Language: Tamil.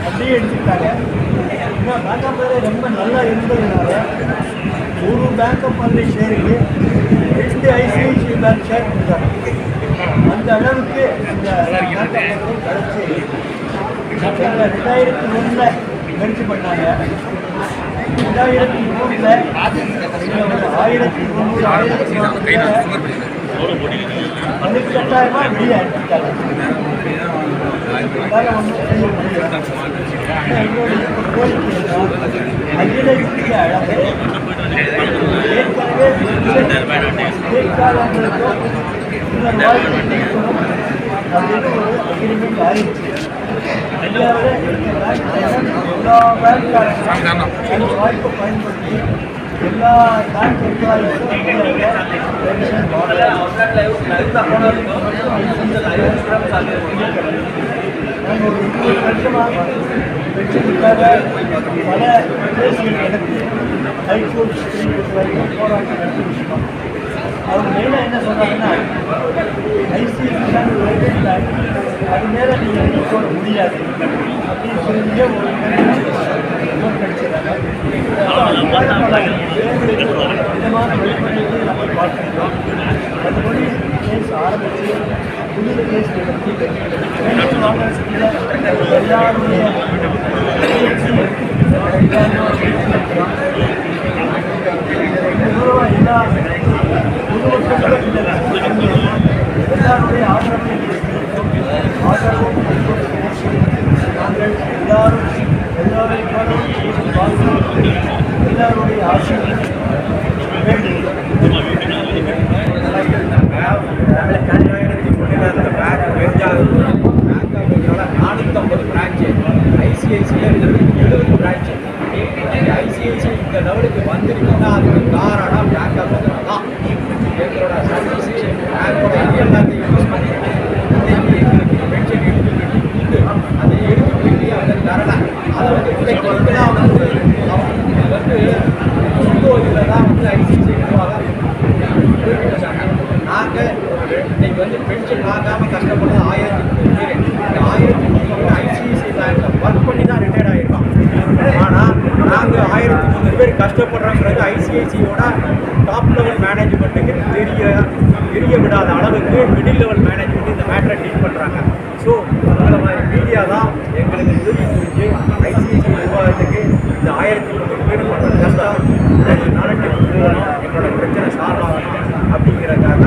அப்படியே எடுத்துக்கிட்டாங்க. இன்னும் பேக்கப் வேறு ரொம்ப நல்லா இருந்ததுனால ஒரு பேக்கப் பண்ணி ஷேருக்கு 2 ஐசிஐசிஐ பேங்க் ஷேர் கொடுத்தாங்க. அந்த அளவுக்கு இந்த பேக்கப் கிடச்சி 2001 முயற்சி பண்ணாங்க. 2003 கட்டாயமாக வெளியே அனுப்பிட்டாங்க. எங்களுடைய கோரிக்கை அகிலத்திய அளவு ஏற்கனவே வாய்ப்பு அப்படின்னு ஒரு அக்ரிமெண்ட் ஆயிடுச்சு. இந்தியாவில் எல்லா பேங்க்காரங்களும் அந்த வாய்ப்பை பயன்படுத்தி எல்லா பேங்க் எம்ப்ளாயிஸும் நாங்கள் ஒரு 20 வருஷமாக பென்ஷனுக்காக பல கேஸ்கள் நடக்குது. ஹைகோர்ட் சுப்ரீம் கோர்ட் வரைக்கும் போராட்டம் நடத்திருக்கோம். அவங்க மெயினாக என்ன சொன்னாங்கன்னா, ஐசிஐசிஐ பேங்க் அது மேலே நீங்கள் போட முடியாது அப்படின்னு சொல்லி ஒரு கிடைச்சிடாங்க. விதமான வழிமுறைகளை நம்ம பார்த்துருக்கோம். அதுபடி கேஸ் ஆரம்பித்து புதிய கேஸ் நடத்தி எல்லாருடைய எல்லா பொதுமக்களுடைய ஆதரவை நாங்கள் எல்லாருடைய ஆசையும் ஐசிஐசியில் 70 பிரான்ச்சு. ஐசிஐசிஐ இந்த லெவலுக்கு வந்திருக்குன்னா அதுக்கு காரணம் பேங்க் ஆஃப் பரோடா தான். எங்களோட சர்வீஸ் பேங்கோட எல்லாத்தையும் யூஸ் பண்ணி எங்களுக்கு பென்ஷன் எடுத்துக்கிட்டு அதை எடுத்துக்கிட்டு அதை தரல. அதை வந்து டெக்னிக்கலாக வந்து இதில் தான் வந்து ஐசிஐசிஐ நிர்வாகம் குறிப்பிட்டாங்க. நாங்கள் இன்னைக்கு வந்து பென்ஷன் வாங்காமல் கஷ்டப்பட்டது 1000 பேர். இந்த 1000 ஐசிஐசிஐ பேங்க்கில் ஒர்க் பண்ணி தான் ரிட்டையர்ட் ஆகிருக்கோம். ஆனால் நாங்கள் 1300 பேர் கஷ்டப்படுறோங்கிறது ஐசிஐசியோட டாப் லெவல் மேனேஜ்மெண்ட்டுக்கு தெரிய விடாத அளவுக்கு மிடில் லெவல் மேனேஜ்மெண்ட் இந்த மேட்டரை டீல் பண்ணுறாங்க. ஸோ உங்களை மாதிரி மீடியா தான் எங்களுக்கு உதவி புரிஞ்சு ஐசிஐசி நிர்வாகத்துக்கு இந்த 1300 பேர் பண்ணுற கஷ்டம் நாளைக்கு எங்களோட பிரச்சனை சால்வ் ஆகணும் அப்படிங்கிறதுக்காக